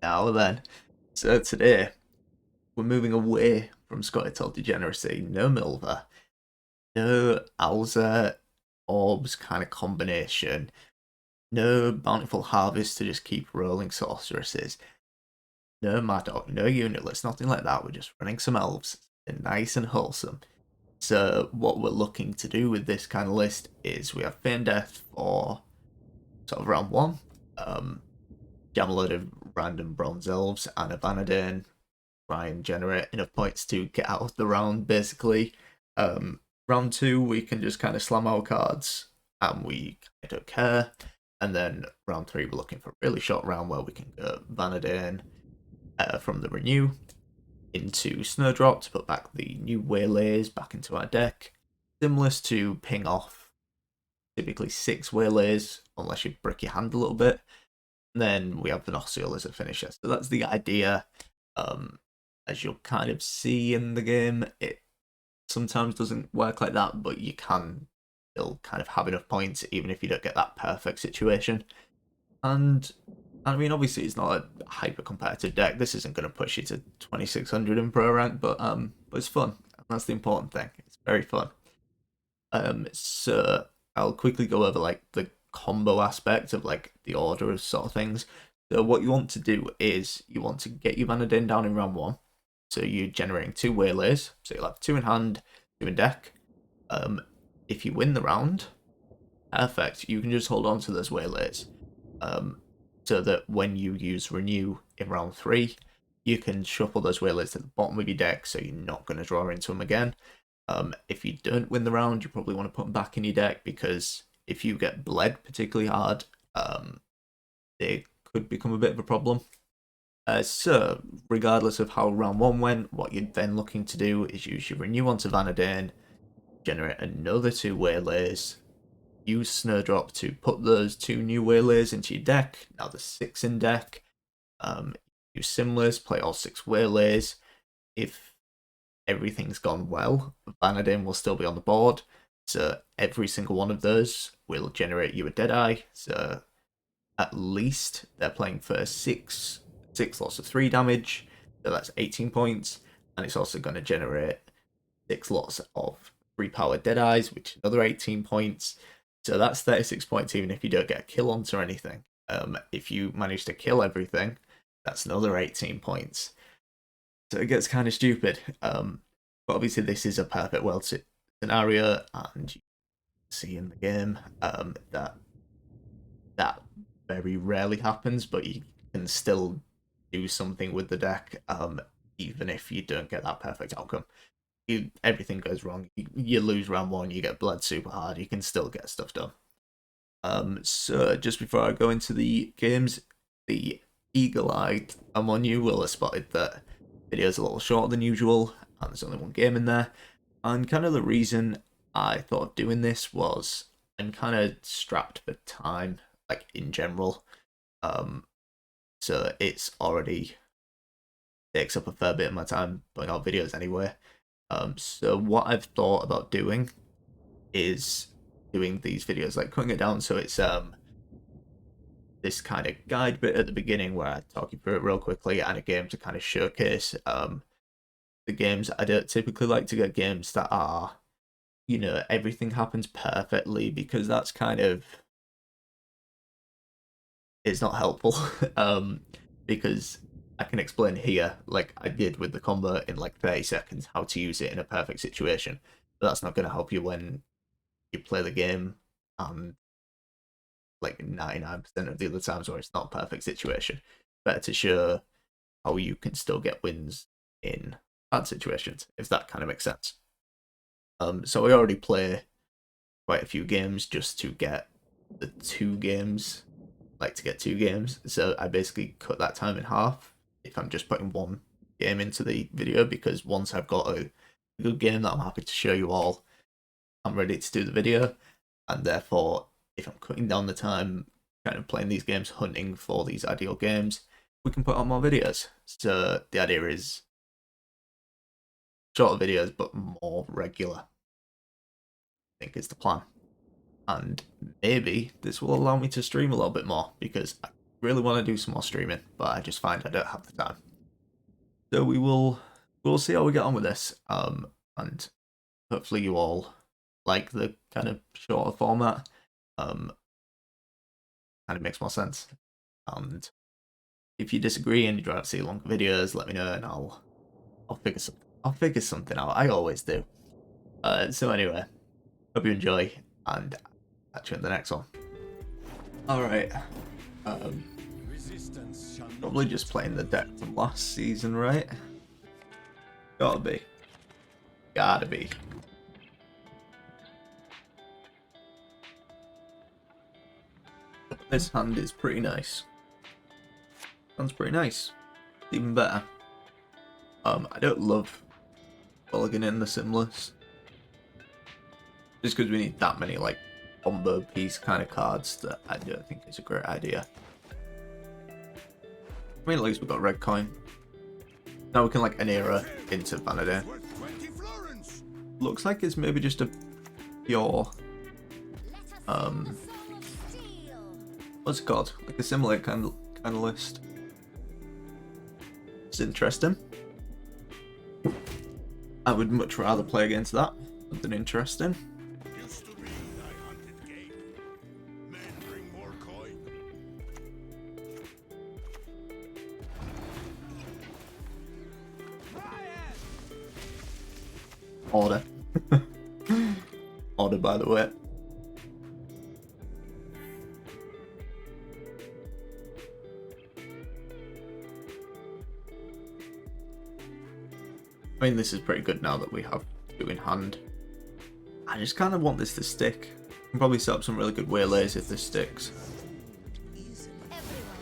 Now then, so today we're moving away from Scoia'tael degeneracy. No Milver, no Alza orbs kind of combination, no bountiful harvest to just keep rolling sorceresses, no Maddock, no unitless, nothing like that. We're just running some elves. They're nice and wholesome. So what we're looking to do with this kind of list is we have Feign Death for sort of round one. Jam a load of random bronze elves and a Vanadain, try and generate enough points to get out of the round, basically. Round two, we can just kind of slam our cards and we don't care. And then round three, we're looking for a really short round where we can go Vanadain from the Renew into Snowdrop to put back the new Waylays back into our deck. Similar to ping off typically 6 Waylays, unless you break your hand a little bit. And then we have Scoia'tael as a finisher. So that's the idea. As you'll kind of see in the game, it sometimes doesn't work like that, but you can still kind of have enough points even if you don't get that perfect situation. And I mean, obviously it's not a hyper competitive deck. This isn't going to push you to 2600 in pro rank, but it's fun. And that's the important thing. It's very fun. So I'll quickly go over like the combo aspect of like the order of sort of things. So what you want to do is you want to get your Vanadain down in round one. So you're generating 2 Waylays. So you'll have 2 in hand, 2 in deck. If you win the round, perfect. You can just hold on to those Waylays. So that when you use Renew in round 3, you can shuffle those Waylays to the bottom of your deck so you're not going to draw into them again. If you don't win the round, you probably want to put them back in your deck because if you get bled particularly hard, they could become a bit of a problem. So, regardless of how round 1 went, what you're then looking to do is use your Renew onto Vanadain, generate another 2 Waylays, use Snowdrop to put those 2 new Waylays into your deck. Now there's 6 in deck. Use Simless, play all 6 Waylays. If everything's gone well, Vanadain will still be on the board. So every single one of those will generate you a Deadeye. So at least they're playing for 6 lots of 3 damage. So that's 18 points. And it's also going to generate 6 lots of 3 power Deadeyes, which is another 18 points. So that's 36 points even if you don't get a kill onto anything. If you manage to kill everything, that's another 18 points. So it gets kind of stupid. But obviously this is a perfect world scenario, and you see in the game that very rarely happens, but you can still do something with the deck, even if you don't get that perfect outcome. Everything goes wrong. You lose round 1, you get bled super hard, you can still get stuff done. So just before I go into the games, the eagle-eyed among you will have spotted that the video's a little shorter than usual, and there's only one game in there. And kind of the reason I thought of doing this was I'm kind of strapped for time, like in general. So it's already takes up a fair bit of my time putting out videos anyway. So what I've thought about doing is doing these videos, like cutting it down so it's this kind of guide bit at the beginning where I talk you through it real quickly, and a game to kind of showcase the games. I don't typically like to get games that are, you know, everything happens perfectly, because that's kind of, it's not helpful. Because I can explain here, like I did with the combo in like 30 seconds, how to use it in a perfect situation. But that's not going to help you when you play the game, and like 99% of the other times where it's not a perfect situation. Better to show how you can still get wins in bad situations, if that kind of makes sense. So I already play quite a few games just to get the 2 games, like to get 2 games. So I basically cut that time in half if I'm just putting 1 game into the video, because once I've got a good game that I'm happy to show you all, I'm ready to do the video. And therefore, if I'm cutting down the time kind of playing these games, hunting for these ideal games, we can put out more videos. So the idea is shorter videos but more regular, I think is the plan. And maybe this will allow me to stream a little bit more, because I really want to do some more streaming, but I just find I don't have the time. So we'll see how we get on with this. And hopefully you all like the kind of shorter format. Kind of makes more sense. And if you disagree and you'd rather see longer videos, let me know and I'll figure something out. I always do. So anyway, hope you enjoy and catch you in the next one. Alright. Probably just playing the deck from last season, right? Gotta be. Gotta be. This hand is pretty nice. Sounds pretty nice. Even better. I don't love mulliganing in the sim list. Just because we need that many like combo piece kind of cards that I don't think is a great idea. I mean, at least we've got red coin. Now we can like an era into Vanadain. Looks like it's maybe just a pure what's it called? Like a similar kind of list. It's interesting. I would much rather play against that. Something interesting. Order. Order, by the way. I mean, this is pretty good now that we have two in hand. I just kind of want this to stick. I can probably set up some really good waylays if this sticks.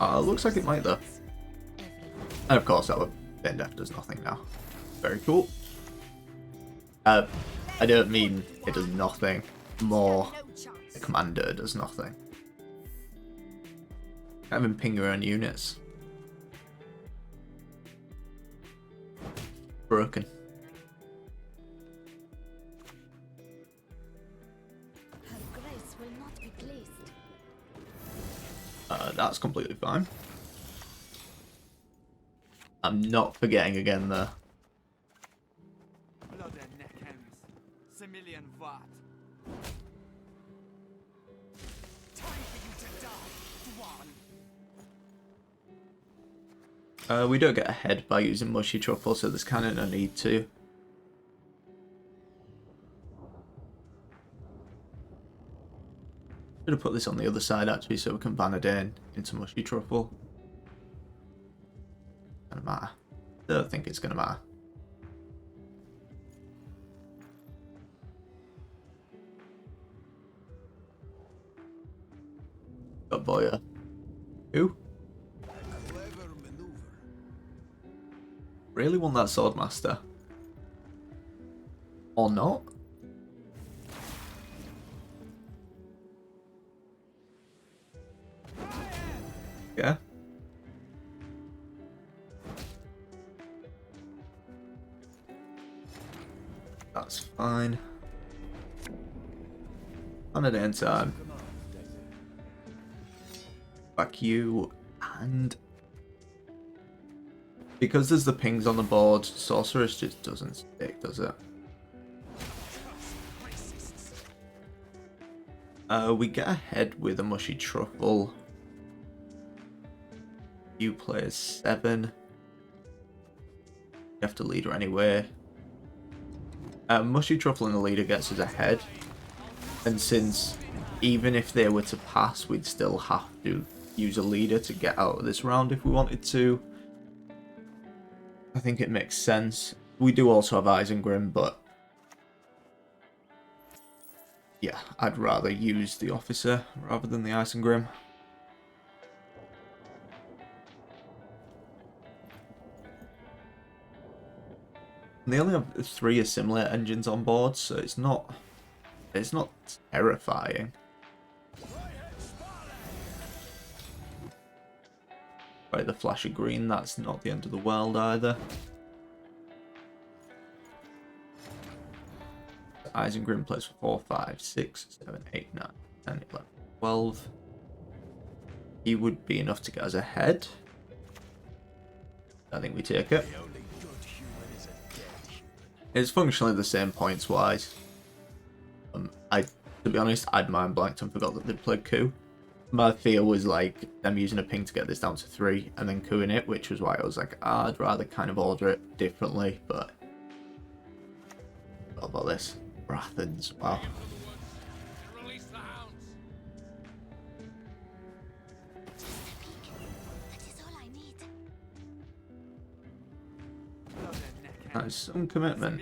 Looks like it might though. And of course our bend F does nothing now. Very cool. I don't mean it does nothing. More, the commander does nothing. Can't even ping your own units. Broken. That's completely fine. I'm not forgetting again though. We don't get ahead by using mushy truffle, so there's kind of no need to. Should have put this on the other side actually, so we can Vanadain into mushy truffle. Doesn't matter. Don't think it's gonna matter. Got Boya. Who? Really want that Swordmaster? Or not? Yeah. That's fine. Vanadain time. Back you and because there's the pings on the board, Sorceress just doesn't stick, does it? We get ahead with a mushy truffle. You play as 7. You have to leader anyway. Mushy truffle and the leader gets us ahead. And since even if they were to pass, we'd still have to use a leader to get out of this round if we wanted to. I think it makes sense. We do also have Isengrim, but yeah, I'd rather use the officer rather than the Isengrim. And they only have 3 assimilator engines on board, so it's not terrifying. Right, the flash of green, that's not the end of the world either. Isengrim plays for 4, 5, 6, 7, 8, 9, 10, 11, 12. he would be enough to get us ahead. I think we take it. It's functionally the same points wise. To be honest, I'd mind blanked and forgot that they'd played coup. My fear was like them using a ping to get this down to 3 and then coughing it, which was why I was like, I'd rather kind of order it differently. But what about this? Rathens, wow. That's some commitment.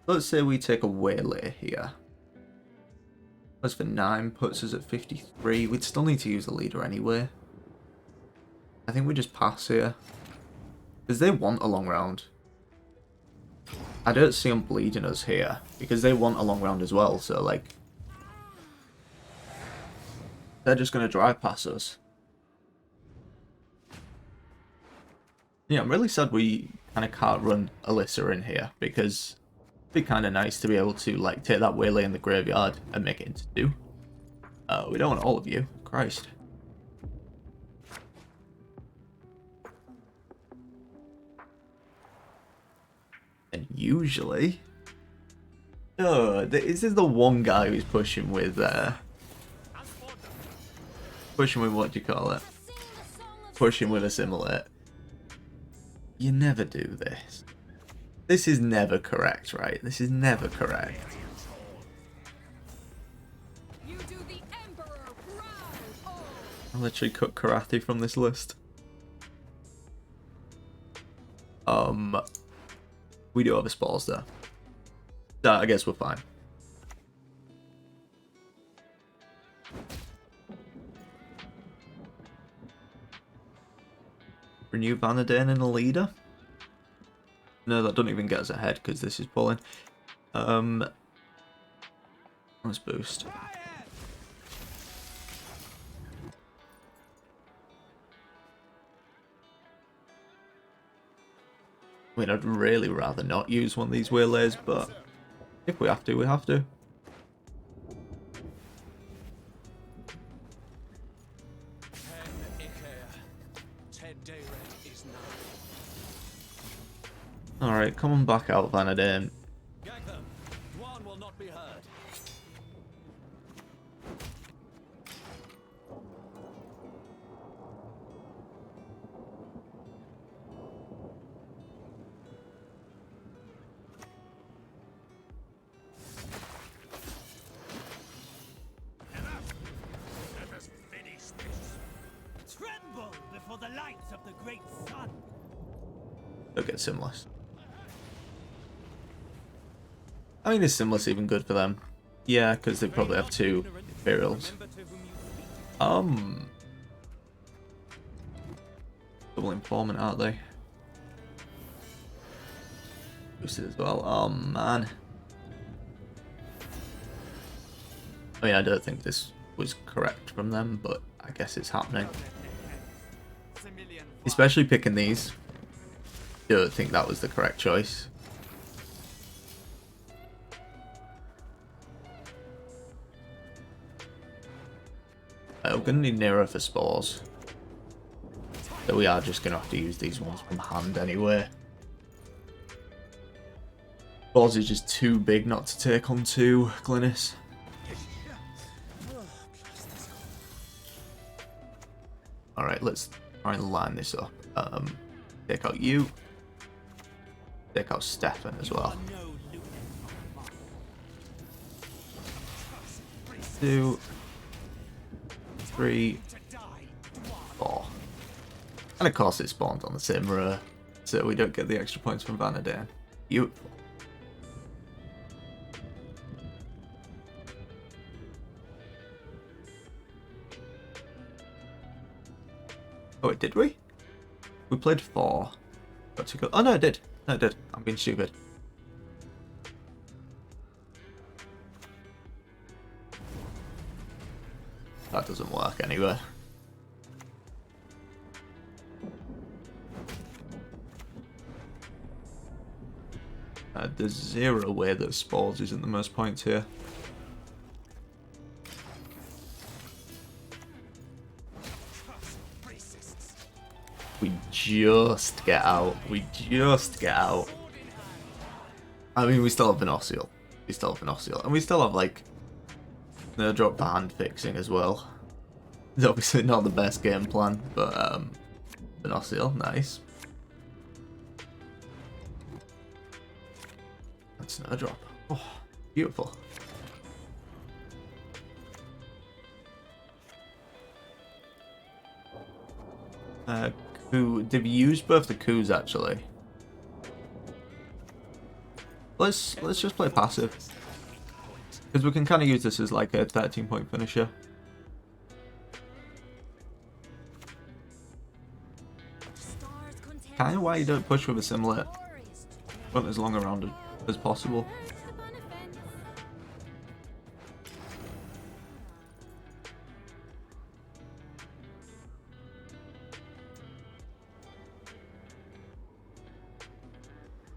Let's say we take a waylay here. That's for 9, puts us at 53. We'd still need to use the leader anyway. I think we just pass here. Because they want a long round. I don't see them bleeding us here. Because they want a long round as well, so like... they're just going to drive past us. Yeah, I'm really sad we kind of can't run Alyssa in here. Because... it'd be kind of nice to be able to like take that waylay in the graveyard and make it into 2. We don't want all of you. Christ. And usually... oh, this is the one guy who's pushing with... pushing with, what do you call it? Pushing with assimilate. You never do this. This is never correct, right? This is never correct. You do the Emperor proud. I literally cut Karathi from this list. We do have a spalls there. I guess we're fine. Renew Vanadain in a leader? No, that doesn't even get us ahead because this is pulling. Let's boost. I mean, I'd really rather not use one of these waylays, but if we have to, we have to. Alright, come on back out, Vanadain. One will not be heard. Tremble before the lights of the great sun. They'll get Simless. I mean, is Simless even good for them? Yeah, because they probably have 2 Imperials. Double informant, aren't they? Boosted as well. Oh man. I mean, I don't think this was correct from them, but I guess it's happening. Especially picking these. Don't think that was the correct choice. We're going to need Nero for spores. So we are just going to have to use these ones from hand anyway. Spores is just too big not to take on 2, Glynis. Alright, let's try and line this up. Take out you. Take out Stefan as well. 2, 3, 4. And of course it spawned on the same row, so we don't get the extra points from Vanadain. Beautiful. Oh wait, did we? We played 4. Got to go. Oh no, I did. No, I did. I'm being stupid. That doesn't work anyway. There's 0 way that Spores isn't the most points here. We just get out. We just get out. I mean, we still have Vanadain. We still have Vanadain. And we still have, like, no drop for hand fixing as well. It's obviously not the best game plan, but, Vanadain, nice. That's no drop. Oh, beautiful. They've used both the coups actually. Let's just play passive, because we can kind of use this as like a 13-point finisher. Kind of why you don't push with a similar, run as long around as possible.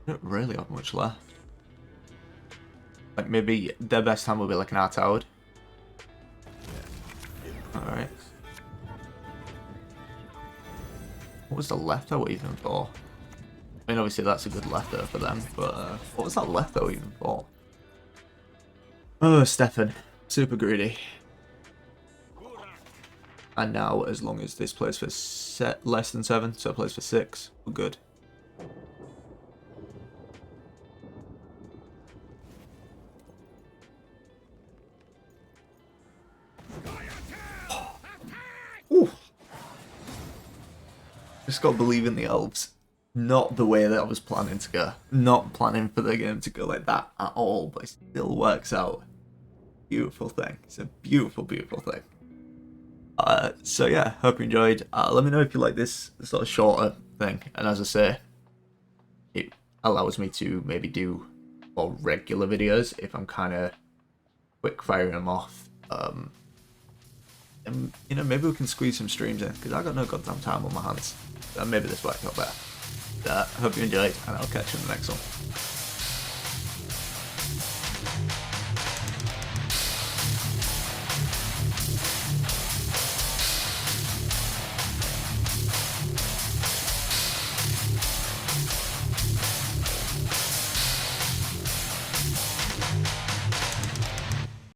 I don't really have much left. Like, maybe their best time will be like an R-Towered. Alright. What was the left throw even for? I mean, obviously that's a good left throw for them, but what was that left throw even for? Oh, Stefan. Super greedy. And now, as long as this plays for less than 7, so it plays for 6, we're good. Ooh. Just gotta believe in the Elves. Not the way that I was planning to go. Not planning for the game to go like that at all, but it still works out. Beautiful thing. It's a beautiful, beautiful thing. So yeah, hope you enjoyed. Let me know if you like this sort of shorter thing. And as I say, it allows me to maybe do more regular videos if I'm kind of quick firing them off. And you know, maybe we can squeeze some streams in, because I got no goddamn time on my hands. So maybe this worked out better. Hope you enjoyed, and I'll catch you in the next one.